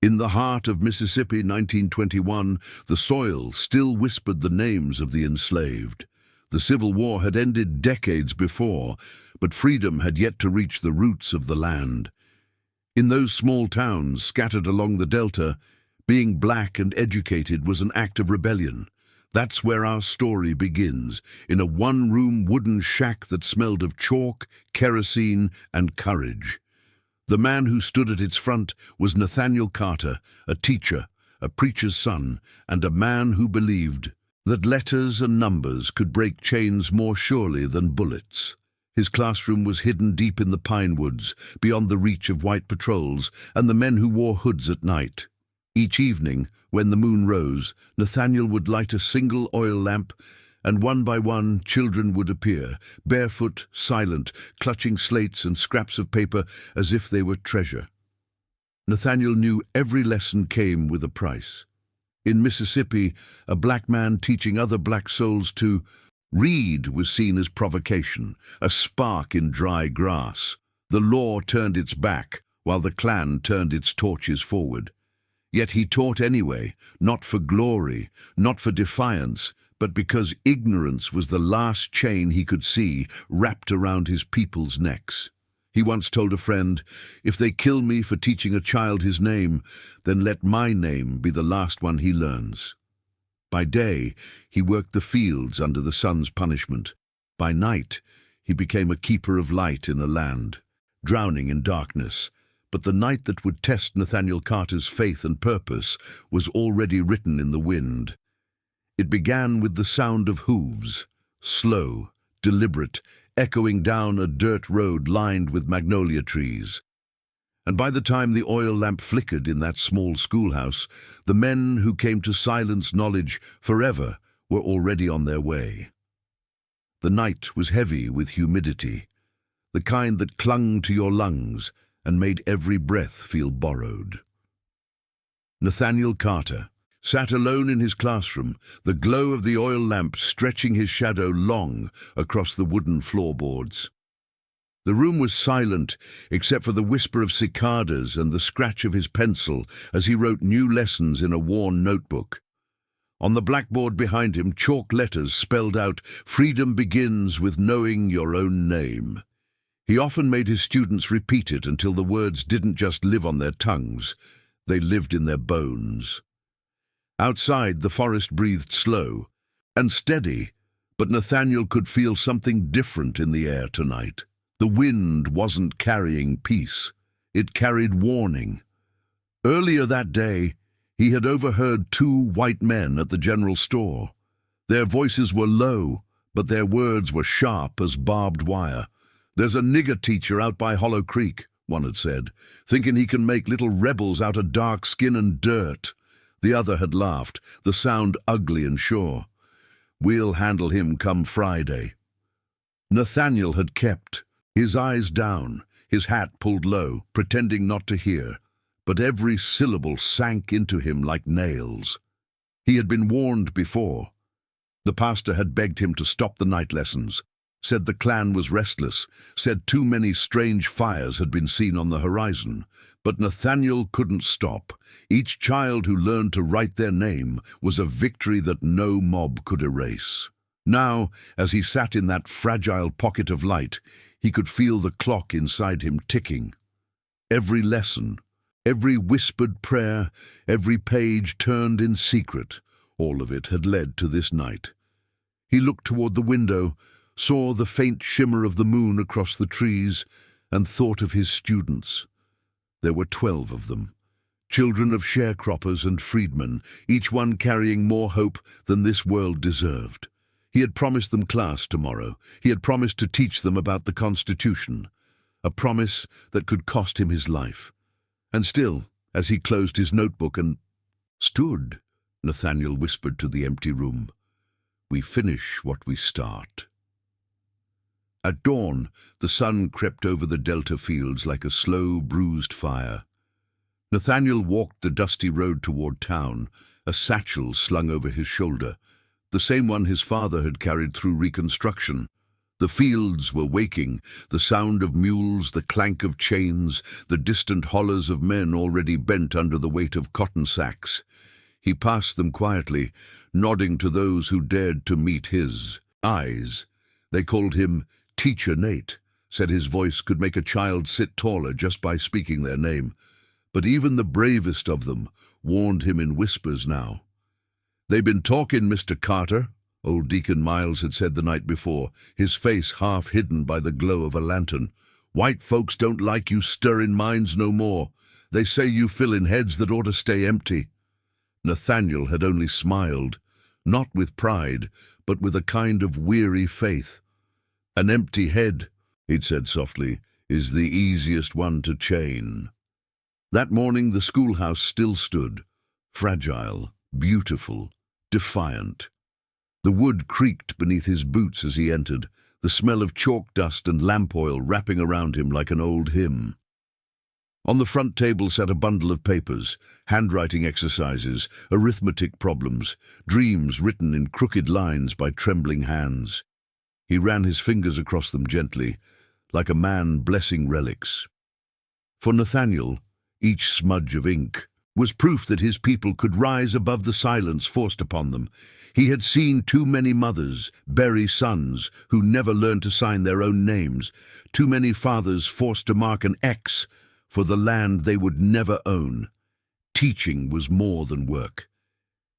In the heart of Mississippi, 1921, the soil still whispered the names of the enslaved. The Civil War had ended decades before, but freedom had yet to reach the roots of the land. In those small towns scattered along the Delta, being black and educated was an act of rebellion. That's where our story begins, in a one-room wooden shack that smelled of chalk, kerosene, and courage. The man who stood at its front was Nathaniel Carter, a teacher, a preacher's son, and a man who believed that letters and numbers could break chains more surely than bullets. His classroom was hidden deep in the pine woods, beyond the reach of white patrols and the men who wore hoods at night. Each evening, when the moon rose, Nathaniel would light a single oil lamp, and one by one children would appear, barefoot, silent, clutching slates and scraps of paper as if they were treasure. Nathaniel knew every lesson came with a price. In Mississippi, a black man teaching other black souls to read was seen as provocation, a spark in dry grass. The law turned its back, while the Klan turned its torches forward. Yet he taught anyway, not for glory, not for defiance, but because ignorance was the last chain he could see wrapped around his people's necks. He once told a friend, "If they kill me for teaching a child his name, then let my name be the last one he learns." By day, he worked the fields under the sun's punishment. By night, he became a keeper of light in a land, drowning in darkness. But the night that would test Nathaniel Carter's faith and purpose was already written in the wind. It began with the sound of hooves, slow, deliberate, echoing down a dirt road lined with magnolia trees. And by the time the oil lamp flickered in that small schoolhouse, the men who came to silence knowledge forever were already on their way. The night was heavy with humidity, the kind that clung to your lungs and made every breath feel borrowed. Nathaniel Carter sat alone in his classroom, the glow of the oil lamp stretching his shadow long across the wooden floorboards. The room was silent, except for the whisper of cicadas and the scratch of his pencil as he wrote new lessons in a worn notebook. On the blackboard behind him, chalk letters spelled out, "Freedom begins with knowing your own name." He often made his students repeat it until the words didn't just live on their tongues, they lived in their bones. Outside, the forest breathed slow and steady, but Nathaniel could feel something different in the air tonight. The wind wasn't carrying peace, it carried warning. Earlier that day, he had overheard two white men at the general store. Their voices were low, but their words were sharp as barbed wire. "There's a nigger teacher out by Hollow Creek," one had said, "thinking he can make little rebels out of dark skin and dirt." The other had laughed, the sound ugly and sure. "We'll handle him come Friday." Nathaniel had kept, his eyes down, his hat pulled low, pretending not to hear, but every syllable sank into him like nails. He had been warned before. The pastor had begged him to stop the night lessons, said the Klan was restless, said too many strange fires had been seen on the horizon. But Nathaniel couldn't stop. Each child who learned to write their name was a victory that no mob could erase. Now, as he sat in that fragile pocket of light, he could feel the clock inside him ticking. Every lesson, every whispered prayer, every page turned in secret, all of it had led to this night. He looked toward the window, saw the faint shimmer of the moon across the trees, and thought of his students. There were 12 of them, children of sharecroppers and freedmen, each one carrying more hope than this world deserved. He had promised them class tomorrow. He had promised to teach them about the Constitution, a promise that could cost him his life. And still, as he closed his notebook and stood, Nathaniel whispered to the empty room, "We finish what we start." At dawn, the sun crept over the delta fields like a slow, bruised fire. Nathaniel walked the dusty road toward town, a satchel slung over his shoulder, the same one his father had carried through Reconstruction. The fields were waking, the sound of mules, the clank of chains, the distant hollers of men already bent under the weight of cotton sacks. He passed them quietly, nodding to those who dared to meet his eyes. They called him Teacher Nate, said his voice could make a child sit taller just by speaking their name. But even the bravest of them warned him in whispers now. "They been talking, Mr. Carter," old Deacon Miles had said the night before, his face half hidden by the glow of a lantern. "White folks don't like you stirring minds no more. They say you fill in heads that ought to stay empty." Nathaniel had only smiled, not with pride, but with a kind of weary faith. "An empty head," he'd said softly, "is the easiest one to chain." That morning the schoolhouse still stood, fragile, beautiful, defiant. The wood creaked beneath his boots as he entered, the smell of chalk dust and lamp oil wrapping around him like an old hymn. On the front table sat a bundle of papers, handwriting exercises, arithmetic problems, dreams written in crooked lines by trembling hands. He ran his fingers across them gently, like a man blessing relics. For Nathaniel, each smudge of ink was proof that his people could rise above the silence forced upon them. He had seen too many mothers bury sons who never learned to sign their own names, too many fathers forced to mark an X for the land they would never own. Teaching was more than work.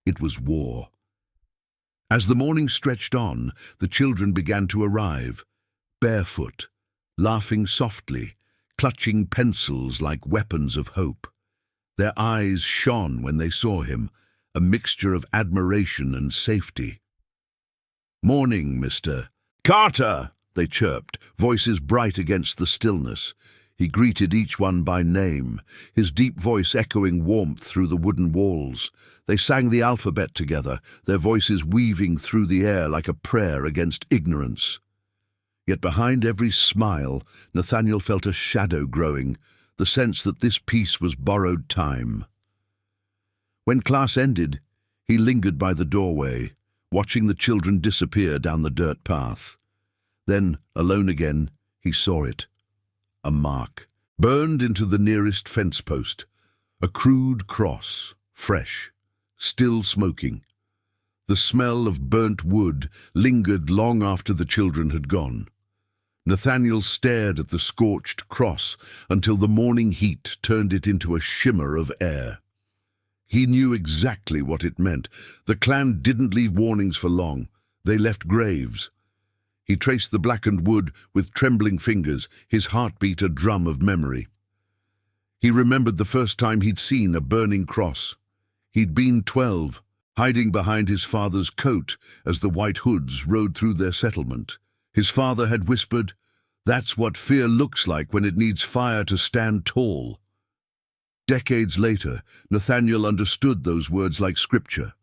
It was war. As the morning stretched on, the children began to arrive, barefoot, laughing softly, clutching pencils like weapons of hope. Their eyes shone when they saw him, a mixture of admiration and safety. "Morning, Mr. Carter," they chirped, voices bright against the stillness. He greeted each one by name, his deep voice echoing warmth through the wooden walls. They sang the alphabet together, their voices weaving through the air like a prayer against ignorance. Yet behind every smile, Nathaniel felt a shadow growing, the sense that this peace was borrowed time. When class ended, he lingered by the doorway, watching the children disappear down the dirt path. Then, alone again, he saw it. A mark, burned into the nearest fence post. A crude cross, fresh, still smoking. The smell of burnt wood lingered long after the children had gone. Nathaniel stared at the scorched cross until the morning heat turned it into a shimmer of air. He knew exactly what it meant. The clan didn't leave warnings for long. They left graves. He traced the blackened wood with trembling fingers, his heartbeat a drum of memory. He remembered the first time he'd seen a burning cross. He'd been 12, hiding behind his father's coat as the White Hoods rode through their settlement. His father had whispered, "That's what fear looks like when it needs fire to stand tall." Decades later, Nathaniel understood those words like scripture.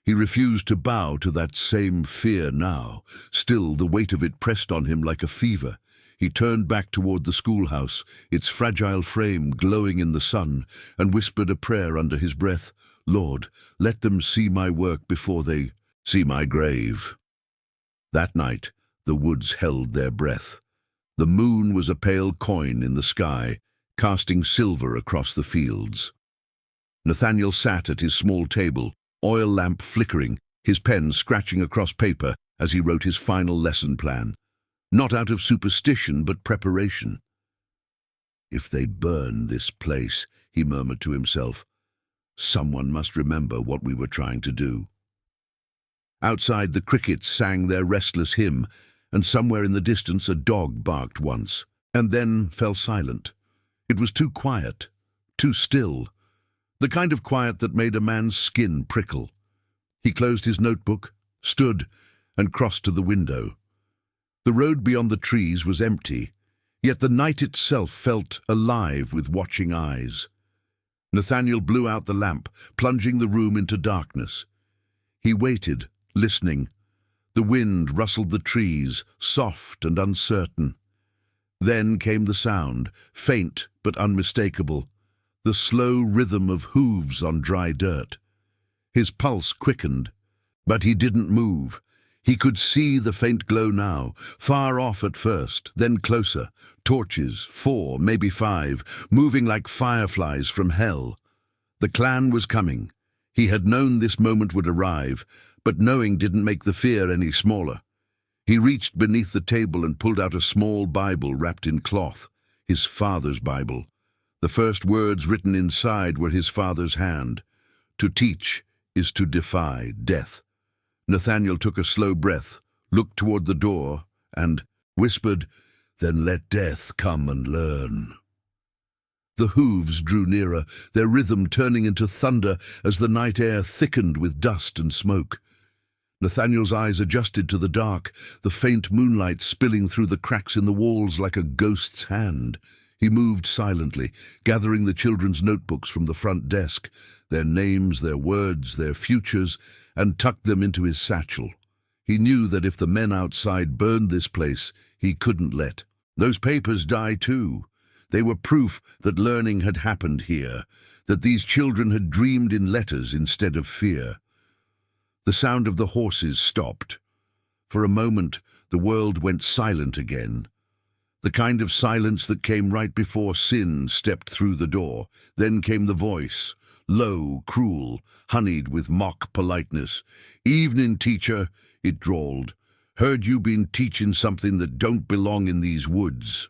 He refused to bow to that same fear now. Still, the weight of it pressed on him like a fever. He turned back toward the schoolhouse, its fragile frame glowing in the sun, and whispered a prayer under his breath. "Lord, let them see my work before they see my grave." That night, the woods held their breath. The moon was a pale coin in the sky, casting silver across the fields. Nathaniel sat at his small table, oil lamp flickering, his pen scratching across paper as he wrote his final lesson plan. Not out of superstition, but preparation. "If they burn this place," he murmured to himself, "someone must remember what we were trying to do." Outside, the crickets sang their restless hymn, and somewhere in the distance a dog barked once, and then fell silent. It was too quiet, too still, the kind of quiet that made a man's skin prickle. He closed his notebook, stood, and crossed to the window. The road beyond the trees was empty, yet the night itself felt alive with watching eyes. Nathaniel blew out the lamp, plunging the room into darkness. He waited, listening. The wind rustled the trees, soft and uncertain. Then came the sound, faint but unmistakable, the slow rhythm of hooves on dry dirt. His pulse quickened, but he didn't move. He could see the faint glow now, far off at first, then closer. Torches, 4, maybe 5, moving like fireflies from hell. The clan was coming. He had known this moment would arrive, but knowing didn't make the fear any smaller. He reached beneath the table and pulled out a small Bible wrapped in cloth, his father's Bible. The first words written inside were his father's hand. To teach is to defy death. Nathaniel took a slow breath, looked toward the door, and whispered, "Then let death come and learn." The hooves drew nearer, their rhythm turning into thunder as the night air thickened with dust and smoke. Nathaniel's eyes adjusted to the dark, the faint moonlight spilling through the cracks in the walls like a ghost's hand. He moved silently, gathering the children's notebooks from the front desk, their names, their words, their futures, and tucked them into his satchel. He knew that if the men outside burned this place, he couldn't let those papers die too. They were proof that learning had happened here, that these children had dreamed in letters instead of fear. The sound of the horses stopped. For a moment, the world went silent again. The kind of silence that came right before sin stepped through the door. Then came the voice, low, cruel, honeyed with mock politeness. "Evening, teacher," it drawled. "Heard you been teaching something that don't belong in these woods."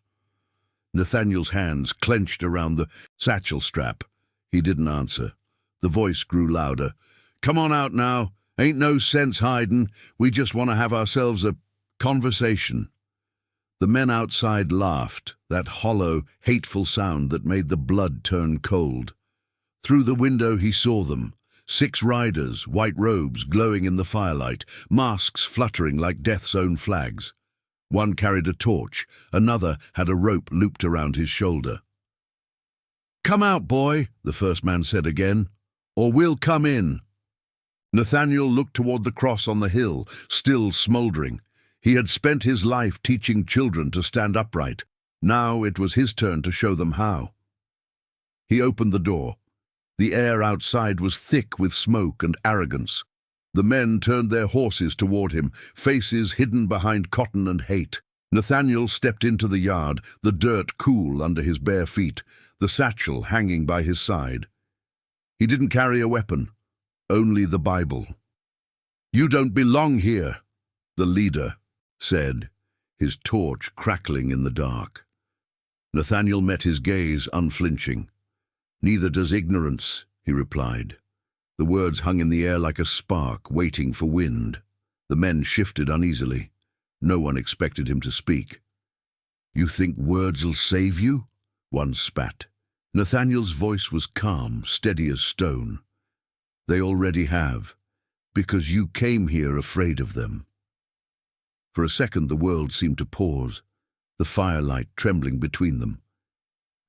Nathaniel's hands clenched around the satchel strap. He didn't answer. The voice grew louder. "Come on out now. Ain't no sense hiding. We just want to have ourselves a conversation." The men outside laughed, that hollow, hateful sound that made the blood turn cold. Through the window he saw them, 6 riders, white robes glowing in the firelight, masks fluttering like death's own flags. One carried a torch, another had a rope looped around his shoulder. "Come out, boy," the first man said again, "or we'll come in." Nathaniel looked toward the cross on the hill, still smouldering. He had spent his life teaching children to stand upright. Now it was his turn to show them how. He opened the door. The air outside was thick with smoke and arrogance. The men turned their horses toward him, faces hidden behind cotton and hate. Nathaniel stepped into the yard, the dirt cool under his bare feet, the satchel hanging by his side. He didn't carry a weapon, only the Bible. "You don't belong here," the leader said, his torch crackling in the dark. Nathaniel met his gaze unflinching. "Neither does ignorance," he replied. The words hung in the air like a spark, waiting for wind. The men shifted uneasily. No one expected him to speak. "You think words'll save you?" one spat. Nathaniel's voice was calm, steady as stone. "They already have, because you came here afraid of them." For a second the world seemed to pause, the firelight trembling between them.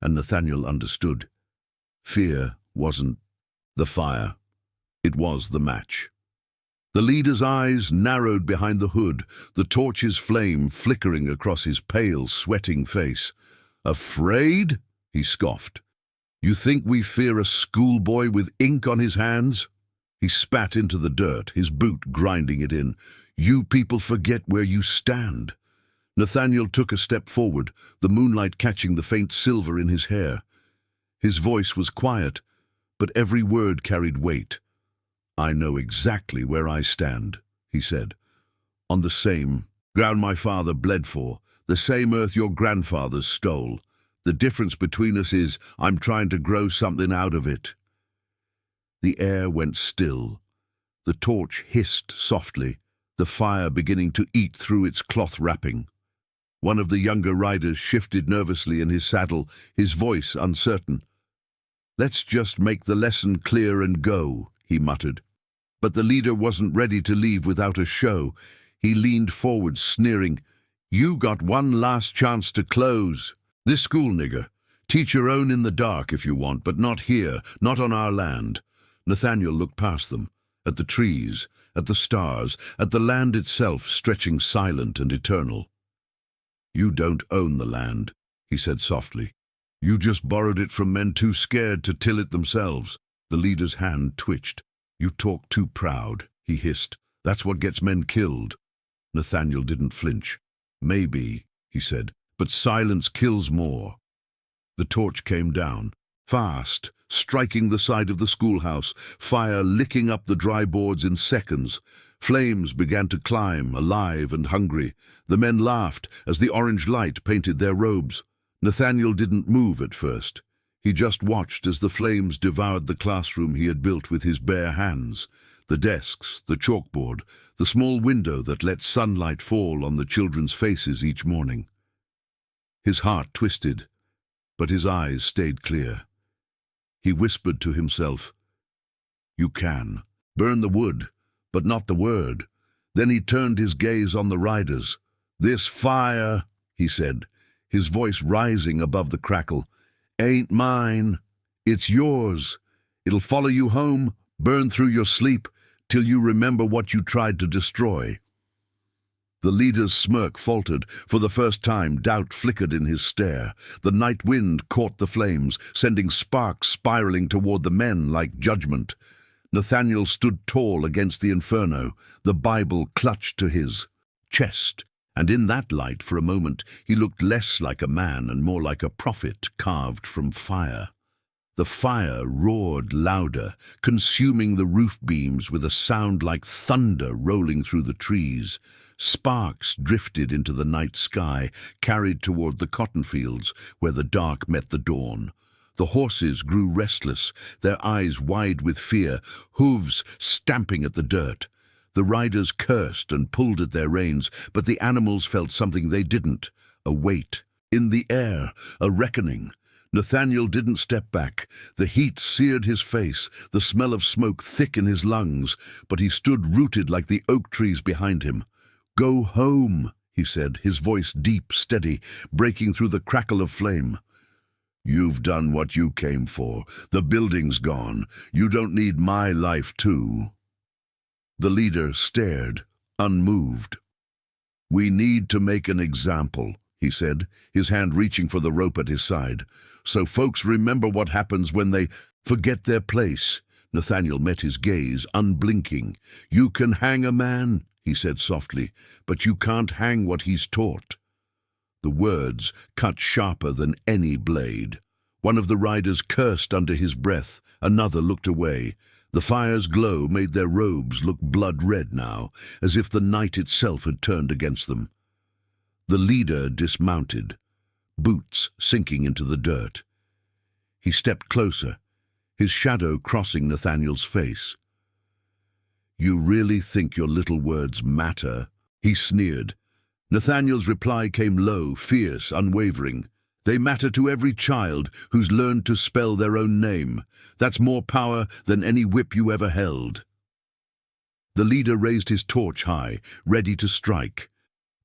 And Nathaniel understood. Fear wasn't the fire. It was the match. The leader's eyes narrowed behind the hood, the torch's flame flickering across his pale, sweating face. "Afraid?" he scoffed. "You think we fear a schoolboy with ink on his hands?" He spat into the dirt, his boot grinding it in. "You people forget where you stand." Nathaniel took a step forward, the moonlight catching the faint silver in his hair. His voice was quiet, but every word carried weight. "I know exactly where I stand," he said. "On the same ground my father bled for, the same earth your grandfathers stole. The difference between us is I'm trying to grow something out of it." The air went still. The torch hissed softly, the fire beginning to eat through its cloth wrapping. One of the younger riders shifted nervously in his saddle, his voice uncertain. "Let's just make the lesson clear and go," he muttered. But the leader wasn't ready to leave without a show. He leaned forward, sneering. "You got one last chance to close. This school, nigger. Teach your own in the dark if you want, but not here, not on our land." Nathaniel looked past them, at the trees, at the stars, at the land itself stretching silent and eternal. "You don't own the land," he said softly. "You just borrowed it from men too scared to till it themselves." The leader's hand twitched. "You talk too proud," he hissed. "That's what gets men killed." Nathaniel didn't flinch. "Maybe," he said, "but silence kills more." The torch came down, fast, striking the side of the schoolhouse, fire licking up the dry boards in seconds. Flames began to climb, alive and hungry. The men laughed as the orange light painted their robes. Nathaniel didn't move at first. He just watched as the flames devoured the classroom he had built with his bare hands. The desks, the chalkboard, the small window that let sunlight fall on the children's faces each morning. His heart twisted, but his eyes stayed clear. He whispered to himself, "You can. Burn the wood, but not the word." Then he turned his gaze on the riders. "This fire," he said, his voice rising above the crackle, "ain't mine. It's yours. It'll follow you home, burn through your sleep, till you remember what you tried to destroy." The leader's smirk faltered. For the first time, doubt flickered in his stare. The night wind caught the flames, sending sparks spiraling toward the men like judgment. Nathaniel stood tall against the inferno, the Bible clutched to his chest, and in that light, for a moment, he looked less like a man and more like a prophet carved from fire. The fire roared louder, consuming the roof beams with a sound like thunder rolling through the trees. Sparks drifted into the night sky, carried toward the cotton fields, where the dark met the dawn. The horses grew restless, their eyes wide with fear, hooves stamping at the dirt. The riders cursed and pulled at their reins, but the animals felt something they didn't, a weight. In the air, a reckoning. Nathaniel didn't step back. The heat seared his face, the smell of smoke thick in his lungs, but he stood rooted like the oak trees behind him. "Go home," he said, his voice deep, steady, breaking through the crackle of flame. "You've done what you came for. The building's gone. You don't need my life too." The leader stared, unmoved. "We need to make an example," he said, his hand reaching for the rope at his side, "so folks remember what happens when they forget their place." Nathaniel met his gaze, unblinking. "You can hang a man," he said softly, "but you can't hang what he's taught." The words cut sharper than any blade. One of the riders cursed under his breath, another looked away. The fire's glow made their robes look blood-red now, as if the night itself had turned against them. The leader dismounted, boots sinking into the dirt. He stepped closer, his shadow crossing Nathaniel's face. "You really think your little words matter?" he sneered. Nathaniel's reply came low, fierce, unwavering. "They matter to every child who's learned to spell their own name. That's more power than any whip you ever held." The leader raised his torch high, ready to strike.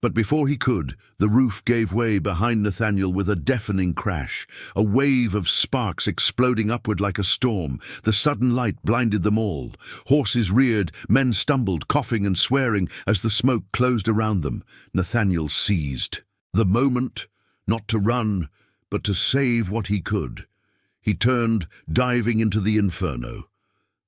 But before he could, the roof gave way behind Nathaniel with a deafening crash, a wave of sparks exploding upward like a storm. The sudden light blinded them all. Horses reared, men stumbled, coughing and swearing as the smoke closed around them. Nathaniel seized the moment, not to run, but to save what he could. He turned, diving into the inferno.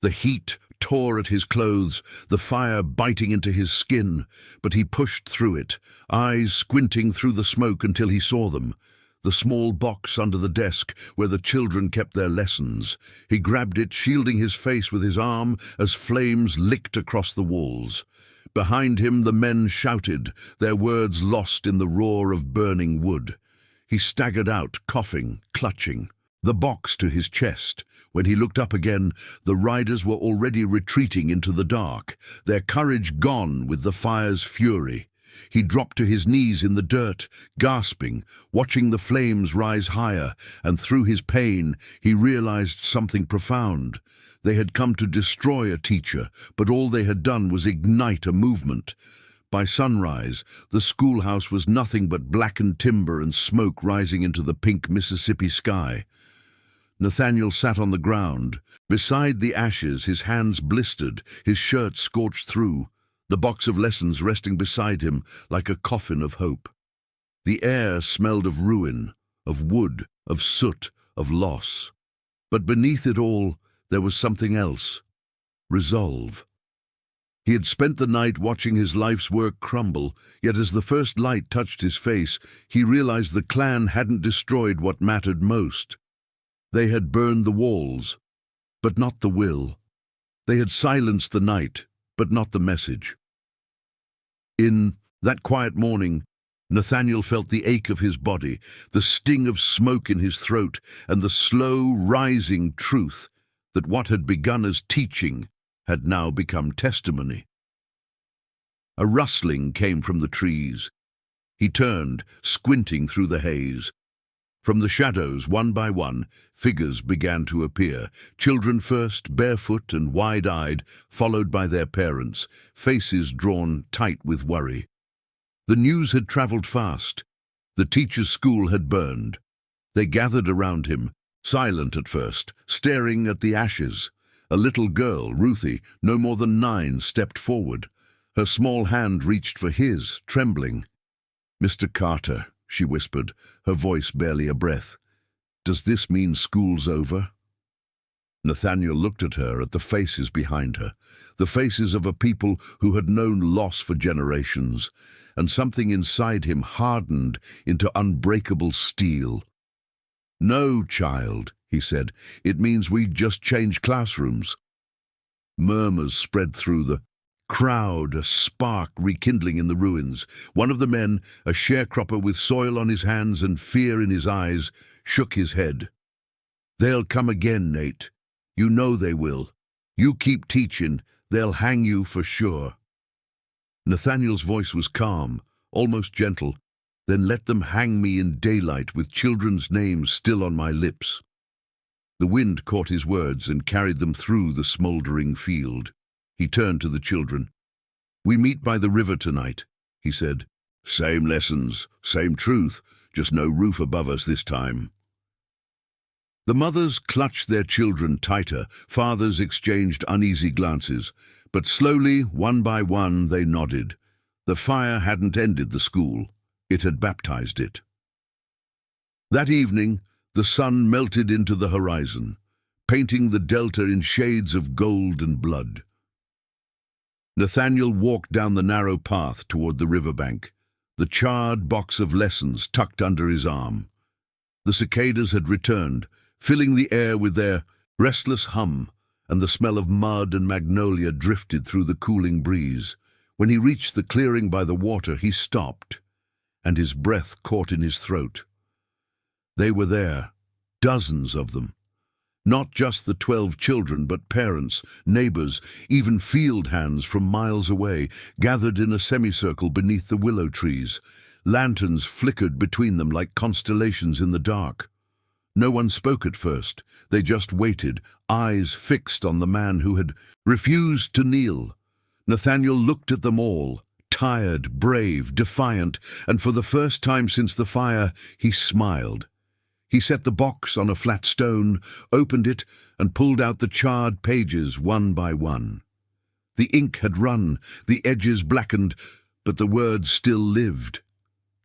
The heat tore at his clothes, the fire biting into his skin, but he pushed through it, eyes squinting through the smoke until he saw them. The small box under the desk where the children kept their lessons. He grabbed it, shielding his face with his arm as flames licked across the walls. Behind him the men shouted, their words lost in the roar of burning wood. He staggered out, coughing, clutching the box to his chest. When he looked up again, the riders were already retreating into the dark, their courage gone with the fire's fury. He dropped to his knees in the dirt, gasping, watching the flames rise higher, and through his pain he realized something profound. They had come to destroy a teacher, but all they had done was ignite a movement. By sunrise, the schoolhouse was nothing but blackened timber and smoke rising into the pink Mississippi sky. Nathaniel sat on the ground. Beside the ashes, his hands blistered, his shirt scorched through, the box of lessons resting beside him like a coffin of hope. The air smelled of ruin, of wood, of soot, of loss. But beneath it all, there was something else. Resolve. He had spent the night watching his life's work crumble, yet as the first light touched his face, he realized the clan hadn't destroyed what mattered most. They had burned the walls, but not the will. They had silenced the night, but not the message. In that quiet morning, Nathaniel felt the ache of his body, the sting of smoke in his throat, and the slow, rising truth that what had begun as teaching had now become testimony. A rustling came from the trees. He turned, squinting through the haze. From the shadows, one by one, figures began to appear, children first, barefoot and wide-eyed, followed by their parents, faces drawn tight with worry. The news had traveled fast. The teacher's school had burned. They gathered around him, silent at first, staring at the ashes. A little girl, Ruthie, no more than 9, stepped forward. Her small hand reached for his, trembling. "Mr. Carter," she whispered, her voice barely a breath. "Does this mean school's over?" Nathaniel looked at her, at the faces behind her, the faces of a people who had known loss for generations, and something inside him hardened into unbreakable steel. "No, child," he said. "It means we just changed classrooms." Murmurs spread through the crowd, a spark rekindling in the ruins. One of the men, a sharecropper with soil on his hands and fear in his eyes, shook his head. "They'll come again, Nate. You know they will. You keep teaching, they'll hang you for sure." Nathaniel's voice was calm, almost gentle. "Then let them hang me in daylight with children's names still on my lips." The wind caught his words and carried them through the smoldering field. He turned to the children. "We meet by the river tonight," he said. "Same lessons, same truth, just no roof above us this time." The mothers clutched their children tighter, fathers exchanged uneasy glances, but slowly, one by one, they nodded. The fire hadn't ended the school. It had baptized it. That evening, the sun melted into the horizon, painting the delta in shades of gold and blood. Nathaniel walked down the narrow path toward the riverbank, the charred box of lessons tucked under his arm. The cicadas had returned, filling the air with their restless hum, and the smell of mud and magnolia drifted through the cooling breeze. When he reached the clearing by the water, he stopped, and his breath caught in his throat. They were there, dozens of them. Not just the 12 children, but parents, neighbors, even field hands from miles away, gathered in a semicircle beneath the willow trees. Lanterns flickered between them like constellations in the dark. No one spoke at first. They just waited, eyes fixed on the man who had refused to kneel. Nathaniel looked at them all, tired, brave, defiant, and for the first time since the fire, he smiled. He set the box on a flat stone, opened it, and pulled out the charred pages one by one. The ink had run, the edges blackened, but the words still lived.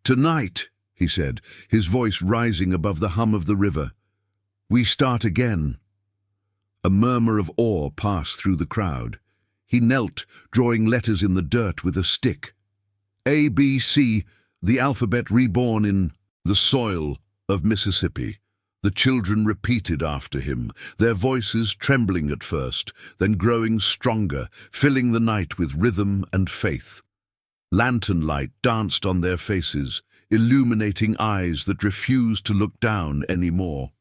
"Tonight," he said, his voice rising above the hum of the river, "we start again." A murmur of awe passed through the crowd. He knelt, drawing letters in the dirt with a stick. A, B, C, the alphabet reborn in the soil of Mississippi. The children repeated after him, their voices trembling at first, then growing stronger, filling the night with rhythm and faith. Lantern light danced on their faces, illuminating eyes that refused to look down anymore.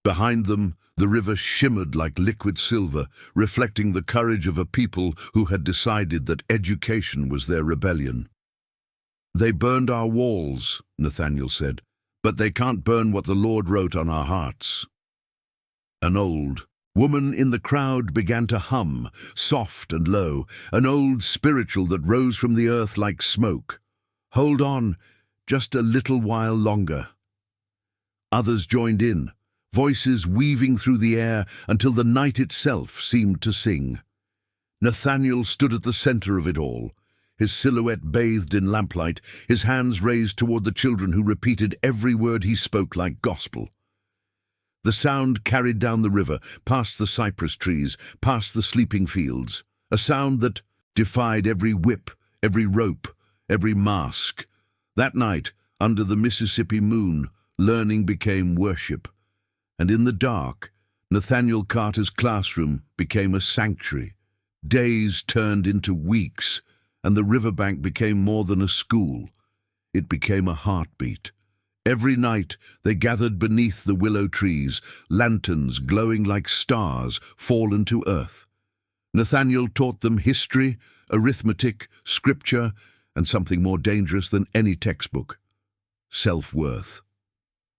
Behind them, the river shimmered like liquid silver, reflecting the courage of a people who had decided that education was their rebellion. "They burned our walls," Nathaniel said, "but they can't burn what the Lord wrote on our hearts." An old woman in the crowd began to hum, soft and low, an old spiritual that rose from the earth like smoke. "Hold on, just a little while longer." Others joined in, voices weaving through the air until the night itself seemed to sing. Nathaniel stood at the center of it all, his silhouette bathed in lamplight, his hands raised toward the children who repeated every word he spoke like gospel. The sound carried down the river, past the cypress trees, past the sleeping fields, a sound that defied every whip, every rope, every mask. That night, under the Mississippi moon, learning became worship. And in the dark, Nathaniel Carter's classroom became a sanctuary. Days turned into weeks, and the riverbank became more than a school. It became a heartbeat. Every night they gathered beneath the willow trees, lanterns glowing like stars fallen to earth. Nathaniel taught them history, arithmetic, scripture, and something more dangerous than any textbook: self-worth.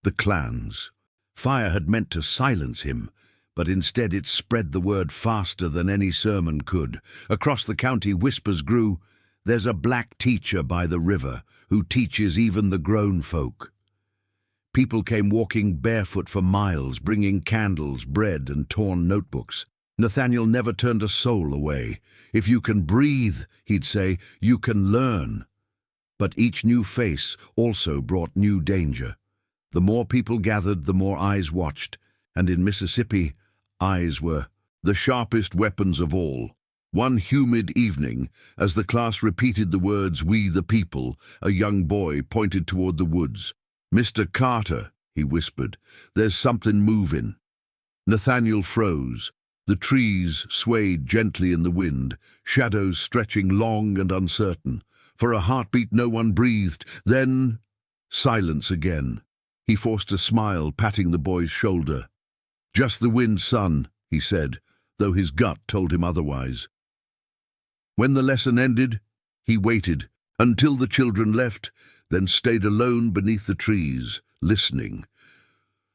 The clans. Fire had meant to silence him, but instead it spread the word faster than any sermon could. Across the county, whispers grew, "There's a black teacher by the river who teaches even the grown folk." People came walking barefoot for miles, bringing candles, bread, and torn notebooks. Nathaniel never turned a soul away. "If you can breathe," he'd say, "you can learn." But each new face also brought new danger. The more people gathered, the more eyes watched, and in Mississippi, eyes were the sharpest weapons of all. One humid evening, as the class repeated the words, "We the people," a young boy pointed toward the woods. "Mr. Carter," he whispered, "there's something moving." Nathaniel froze. The trees swayed gently in the wind, shadows stretching long and uncertain. For a heartbeat, no one breathed. Then, silence again. He forced a smile, patting the boy's shoulder. "Just the wind, son," he said, though his gut told him otherwise. When the lesson ended, he waited until the children left, then stayed alone beneath the trees, listening.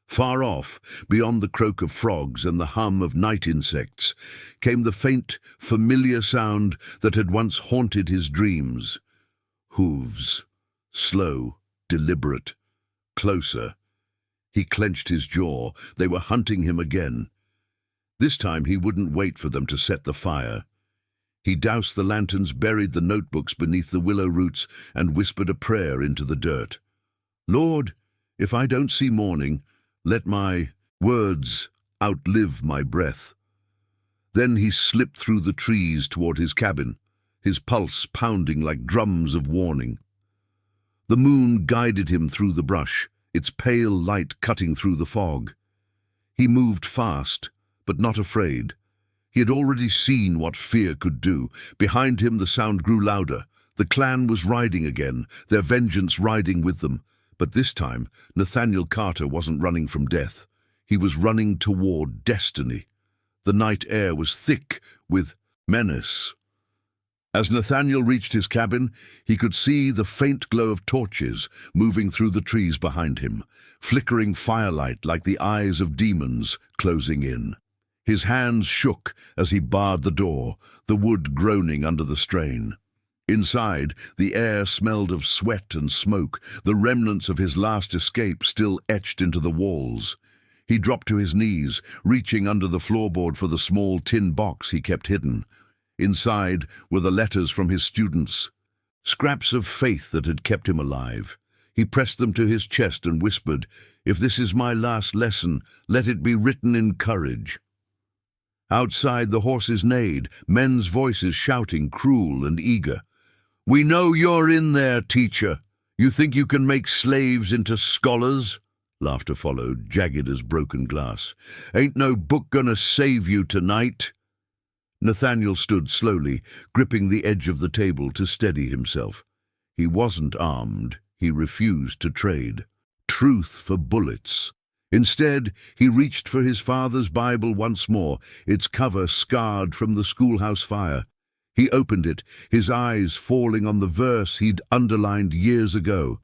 Far off, beyond the croak of frogs and the hum of night insects, came the faint, familiar sound that had once haunted his dreams. Hooves. Slow, deliberate. Closer. He clenched his jaw. They were hunting him again. This time he wouldn't wait for them to set the fire. He doused the lanterns, buried the notebooks beneath the willow roots, and whispered a prayer into the dirt. "Lord, if I don't see morning, let my words outlive my breath." Then he slipped through the trees toward his cabin, his pulse pounding like drums of warning. The moon guided him through the brush, its pale light cutting through the fog. He moved fast, but not afraid. He had already seen what fear could do. Behind him the sound grew louder. The clan was riding again, their vengeance riding with them. But this time, Nathaniel Carter wasn't running from death. He was running toward destiny. The night air was thick with menace. As Nathaniel reached his cabin, he could see the faint glow of torches moving through the trees behind him, flickering firelight like the eyes of demons closing in. His hands shook as he barred the door, the wood groaning under the strain. Inside, the air smelled of sweat and smoke, the remnants of his last escape still etched into the walls. He dropped to his knees, reaching under the floorboard for the small tin box he kept hidden. Inside were the letters from his students, scraps of faith that had kept him alive. He pressed them to his chest and whispered, "If this is my last lesson, let it be written in courage." Outside, the horses neighed, men's voices shouting, cruel and eager. "We know you're in there, teacher. You think you can make slaves into scholars?" Laughter followed, jagged as broken glass. "Ain't no book gonna save you tonight." Nathaniel stood slowly, gripping the edge of the table to steady himself. He wasn't armed. He refused to trade truth for bullets. Instead, he reached for his father's Bible once more, its cover scarred from the schoolhouse fire. He opened it, his eyes falling on the verse he'd underlined years ago.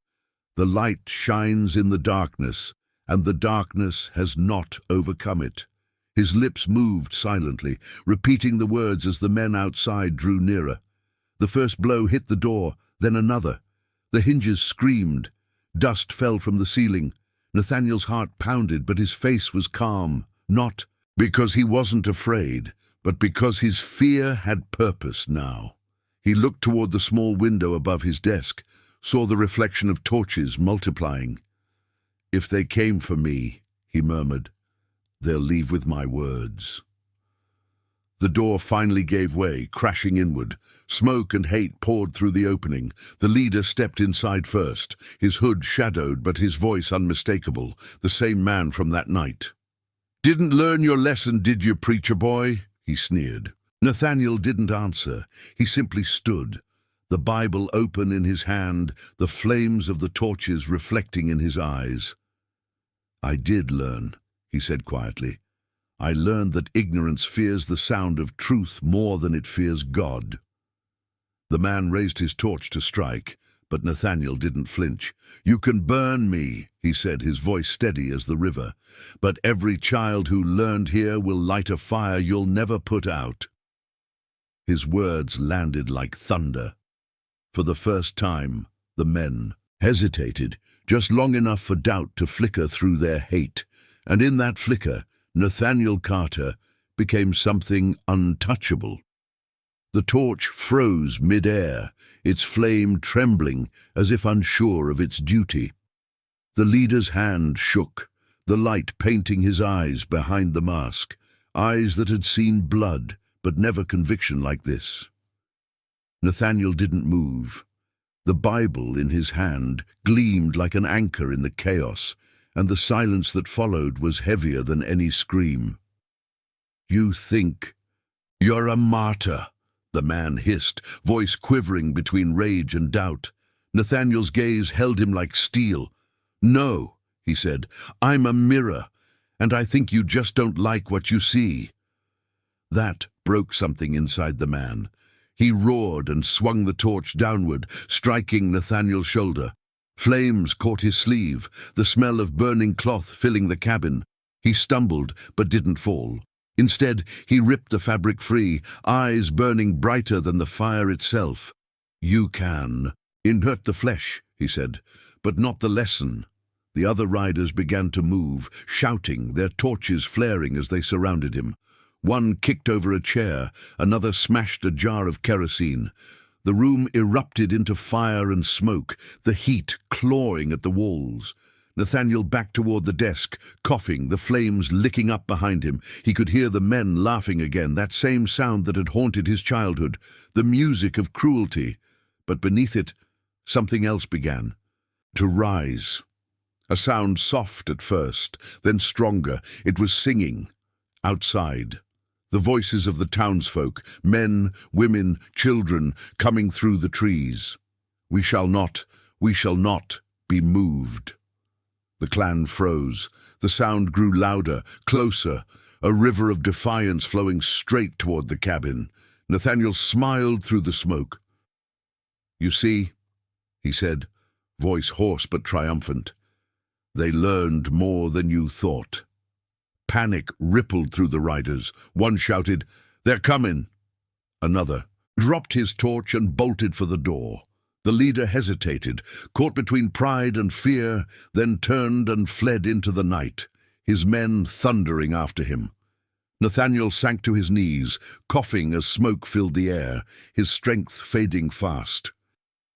"The light shines in the darkness, and the darkness has not overcome it." His lips moved silently, repeating the words as the men outside drew nearer. The first blow hit the door, then another. The hinges screamed. Dust fell from the ceiling. Nathaniel's heart pounded, but his face was calm, not because he wasn't afraid, but because his fear had purpose now. He looked toward the small window above his desk, saw the reflection of torches multiplying. "If they came for me," he murmured, "they'll leave with my words." The door finally gave way, crashing inward. Smoke and hate poured through the opening. The leader stepped inside first, his hood shadowed but his voice unmistakable, the same man from that night. "Didn't learn your lesson, did you, preacher boy?" he sneered. Nathaniel didn't answer. He simply stood, the Bible open in his hand, the flames of the torches reflecting in his eyes. "I did learn," he said quietly. "I learned that ignorance fears the sound of truth more than it fears God." The man raised his torch to strike, but Nathaniel didn't flinch. "You can burn me," he said, his voice steady as the river, "but every child who learned here will light a fire you'll never put out." His words landed like thunder. For the first time, the men hesitated, just long enough for doubt to flicker through their hate, and in that flicker, Nathaniel Carter became something untouchable. The torch froze mid-air, its flame trembling as if unsure of its duty. The leader's hand shook, the light painting his eyes behind the mask, eyes that had seen blood, but never conviction like this. Nathaniel didn't move. The Bible in his hand gleamed like an anchor in the chaos, and the silence that followed was heavier than any scream. "You think you're a martyr," the man hissed, voice quivering between rage and doubt. Nathaniel's gaze held him like steel. "No," he said, "I'm a mirror, and I think you just don't like what you see." That broke something inside the man. He roared and swung the torch downward, striking Nathaniel's shoulder. Flames caught his sleeve, the smell of burning cloth filling the cabin. He stumbled, but didn't fall. Instead, he ripped the fabric free, eyes burning brighter than the fire itself. "You can inherit the flesh," he said, "but not the lesson." The other riders began to move, shouting, their torches flaring as they surrounded him. One kicked over a chair, another smashed a jar of kerosene. The room erupted into fire and smoke, the heat clawing at the walls. Nathaniel backed toward the desk, coughing, the flames licking up behind him. He could hear the men laughing again, that same sound that had haunted his childhood, the music of cruelty. But beneath it, something else began to rise. A sound soft at first, then stronger. It was singing. Outside. The voices of the townsfolk, men, women, children, coming through the trees. We shall not be moved." The clan froze. The sound grew louder, closer, a river of defiance flowing straight toward the cabin. Nathaniel smiled through the smoke. "You see," he said, voice hoarse but triumphant, "they learned more than you thought." Panic rippled through the riders. One shouted, "They're coming!" Another dropped his torch and bolted for the door. The leader hesitated, caught between pride and fear, then turned and fled into the night, his men thundering after him. Nathaniel sank to his knees, coughing as smoke filled the air, his strength fading fast.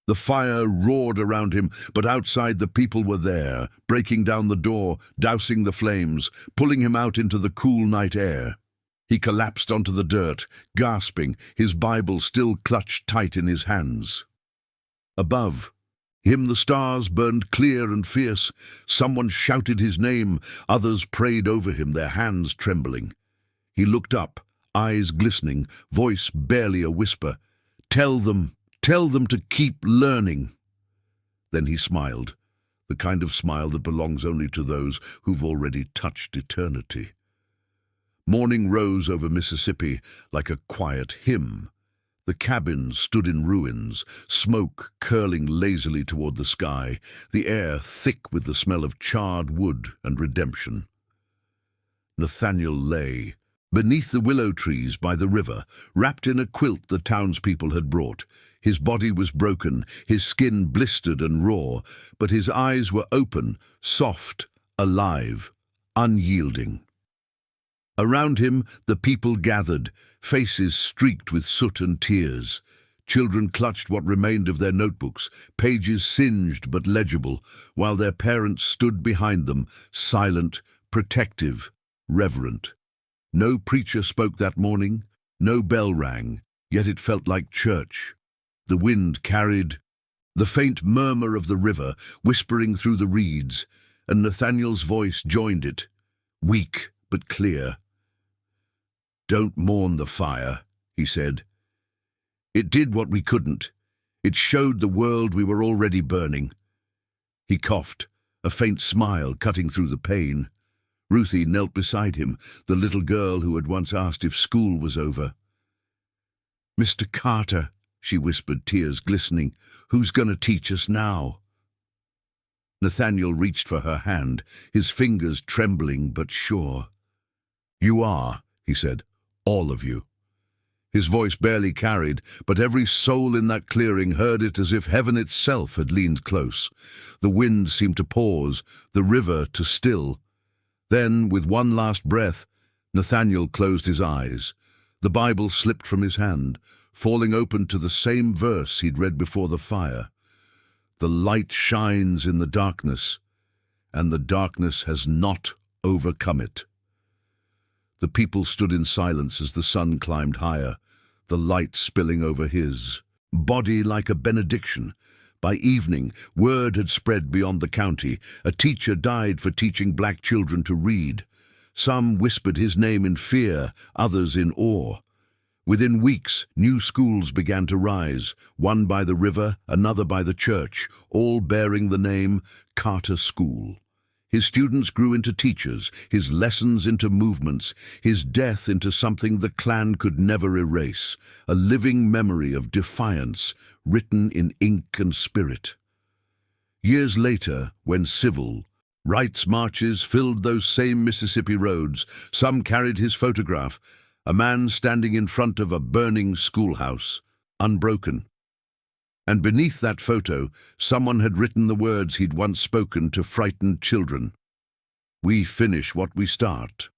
The fire roared around him, but outside the people were there, breaking down the door, dousing the flames, pulling him out into the cool night air. He collapsed onto the dirt, gasping, his Bible still clutched tight in his hands. Above him the stars burned clear and fierce. Someone shouted his name, others prayed over him, their hands trembling. He looked up, eyes glistening, voice barely a whisper. Tell them to keep learning." Then he smiled, the kind of smile that belongs only to those who've already touched eternity. Morning rose over Mississippi like a quiet hymn. The cabins stood in ruins, smoke curling lazily toward the sky, the air thick with the smell of charred wood and redemption. Nathaniel lay beneath the willow trees by the river, wrapped in a quilt the townspeople had brought. His body was broken, his skin blistered and raw, but his eyes were open, soft, alive, unyielding. Around him the people gathered, faces streaked with soot and tears. Children clutched what remained of their notebooks, pages singed but legible, while their parents stood behind them, silent, protective, reverent. No preacher spoke that morning, No bell rang, yet it felt like church. The wind carried the faint murmur of the river whispering through the reeds, and Nathaniel's voice joined it, weak but clear. "Don't mourn the fire," he said. "It did what we couldn't. It showed the world we were already burning." He coughed, a faint smile cutting through the pain. Ruthie knelt beside him, the little girl who had once asked if school was over. "Mr. Carter," she whispered, tears glistening, "who's going to teach us now?" Nathaniel reached for her hand, his fingers trembling but sure. "You are," he said, "all of you." His voice barely carried, but every soul in that clearing heard it as if heaven itself had leaned close. The wind seemed to pause, the river to still. Then, with one last breath, Nathaniel closed his eyes. The Bible slipped from his hand, falling open to the same verse he'd read before the fire. "The light shines in the darkness, and the darkness has not overcome it." The people stood in silence as the sun climbed higher, the light spilling over his body like a benediction. By evening, word had spread beyond the county. A teacher died for teaching black children to read. Some whispered his name in fear, others in awe. Within weeks, new schools began to rise, one by the river, another by the church, all bearing the name Carter School. His students grew into teachers, his lessons into movements, his death into something the Klan could never erase, a living memory of defiance written in ink and spirit. Years later, when civil rights marches filled those same Mississippi roads, some carried his photograph, a man standing in front of a burning schoolhouse, unbroken. And beneath that photo, someone had written the words he'd once spoken to frightened children. "We finish what we start."